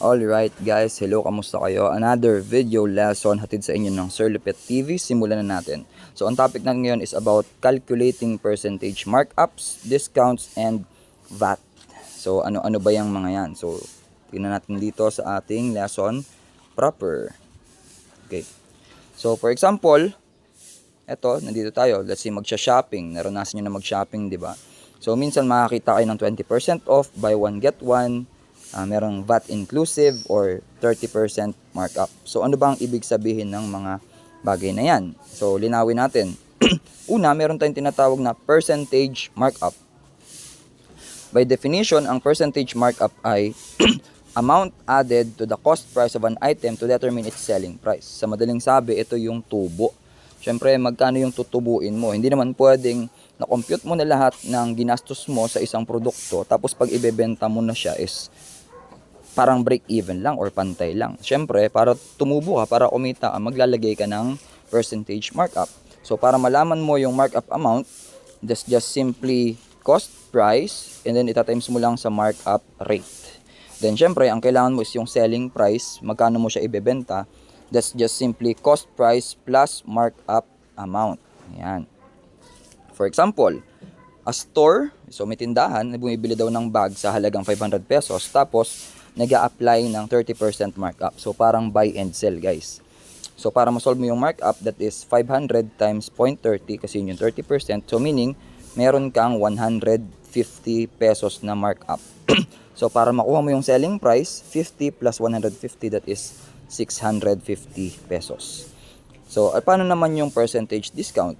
Alright guys, hello, kamusta kayo? Another video lesson hatid sa inyo ng Sir Lupet TV. Simulan na natin. So ang topic natin ngayon is about calculating percentage markups, discounts, and VAT. So ano-ano ba yung mga yan? So tingnan natin dito sa ating lesson proper. Okay. So for example, eto, nandito tayo. Let's say magsha-shopping. Naranasan nyo na mag-shopping, di ba? So minsan makakita kayo ng 20% off, buy one get one. Merong VAT inclusive or 30% markup. So ano bang ibig sabihin ng mga bagay na yan? So linawin natin. Una, meron tayong tinatawag na percentage markup. By definition, ang percentage markup ay amount added to the cost price of an item to determine its selling price. Sa madaling sabi, ito yung tubo. Siyempre, magkano yung tutubuin mo? Hindi naman pwedeng na-compute mo na lahat ng ginastos mo sa isang produkto, tapos pag ibebenta mo na siya is parang break even lang or pantay lang. Siyempre, para tumubo ka, para kumita, maglalagay ka ng percentage markup. So, para malaman mo yung markup amount, that's just simply cost price and then itatimes mo lang sa markup rate. Then, siyempre, ang kailangan mo is yung selling price, magkano mo siya ibebenta. That's just simply cost price plus markup amount. Ayan. For example, a store, so may tindahan na bumibili daw ng bag sa halagang 500 pesos, tapos nag-a-apply ng 30% markup. So, parang buy and sell, guys. So, para ma-solve mo yung markup, that is 500 times 0.30 kasi yun yung 30%. So, meaning, meron kang 150 pesos na markup. So, para makuha mo yung selling price, 50 plus 150, that is 650 pesos. So, paano naman yung percentage discount?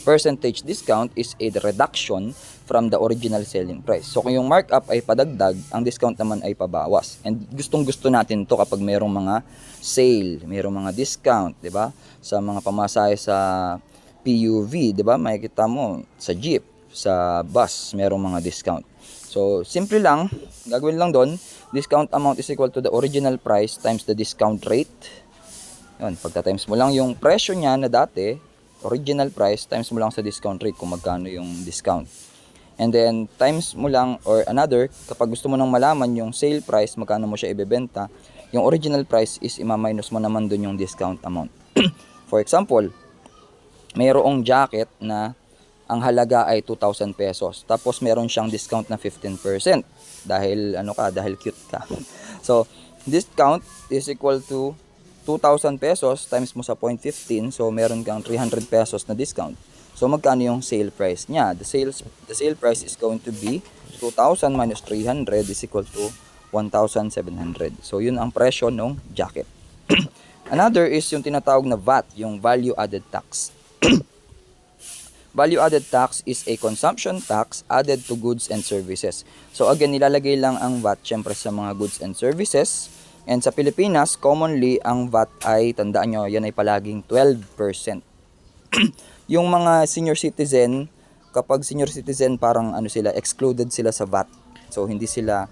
Percentage discount is a reduction from the original selling price. So kung yung markup ay padagdag, ang discount naman ay pabawas. And gustong-gusto natin to kapag mayroong mga sale, mayroong mga discount, 'di ba? Sa mga pamasahe sa PUV, 'di ba? Makikita mo sa jeep, sa bus, mayroong mga discount. So simple lang, gagawin lang doon, discount amount is equal to the original price times the discount rate. Yun, pagta-times mo lang yung presyo niya na dati, original price, times mo lang sa discount rate kung magkano yung discount. And then, times mo lang, or another, kapag gusto mo nang malaman yung sale price, magkano mo siya ibebenta, yung original price is ima-minus mo naman dun yung discount amount. For example, mayroong jacket na ang halaga ay 2,000 pesos. Tapos meron siyang discount na 15%. Dahil cute ka. So, discount is equal to 2,000 pesos times mo sa 0.15, so meron kang 300 pesos na discount. So magkano yung sale price niya? The sale price is going to be 2,000 minus 300 is equal to 1,700. So yun ang presyo ng jacket. Another is yung tinatawag na VAT, yung value added tax. Value added tax is a consumption tax added to goods and services. So again, nilalagay lang ang VAT syempre sa mga goods and services. And sa Pilipinas, commonly, ang VAT ay, tandaan nyo, yan ay palaging 12%. Yung mga senior citizen, kapag senior citizen, parang excluded sila sa VAT. So, hindi sila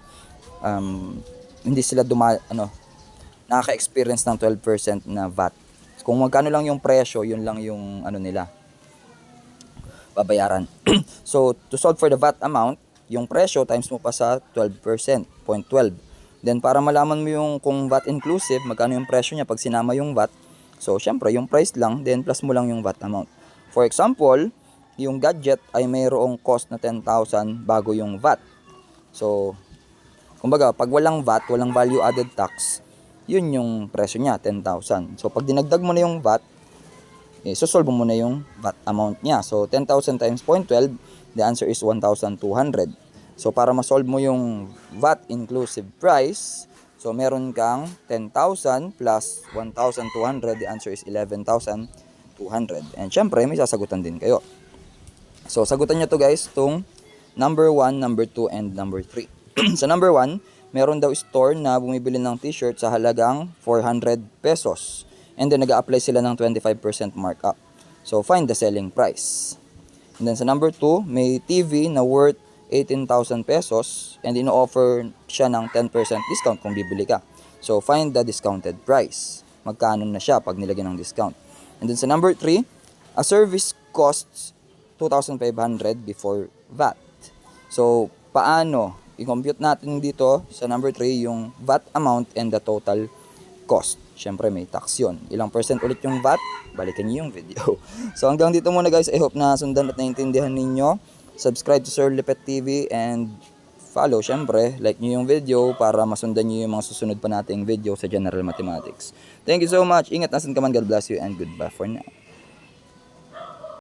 nakaka-experience ng 12% na VAT. Kung magkano lang yung presyo, yun lang yung nila, babayaran. So, to solve for the VAT amount, yung presyo times mo pa sa 12%, 0.12. Then, para malaman mo yung kung VAT inclusive, magkano yung presyo niya pag sinama yung VAT. So, syempre, yung price lang, then plus mo lang yung VAT amount. For example, yung gadget ay mayroong cost na 10,000 bago yung VAT. So, kumbaga, pag walang VAT, walang value added tax, yun yung presyo niya, 10,000. So, pag dinagdag mo na yung VAT, sosolve mo na yung VAT amount niya. So, 10,000 times 0.12, the answer is 1,200. So, para ma-solve mo yung VAT inclusive price, so meron kang 10,000 plus 1,200, the answer is 11,200. And syempre, may sasagutan din kayo. So, sagutan nyo to guys, itong number 1, number 2, and number 3. Sa number 1, meron daw store na bumibili ng t-shirt sa halagang 400 pesos. And then, nag-a-apply sila ng 25% markup. So, find the selling price. And then, sa number 2, may TV na worth 18,000 pesos and ino-offer siya ng 10% discount kung bibili ka. So, find the discounted price. Magkano na siya pag nilagyan ng discount. And then sa number 3, a service costs 2,500 before VAT. So, paano i-compute natin dito sa number 3 yung VAT amount and the total cost. Siyempre may tax yun. Ilang percent ulit yung VAT? Balikan niyo yung video. So hanggang dito muna guys. I hope na sundan at naintindihan ninyo. Subscribe to Sir Lipet TV and follow, syempre, like nyo yung video para masundan nyo yung mga susunod pa nating video sa General Mathematics. Thank you so much. Ingat nasan ka man. God bless you and goodbye for now.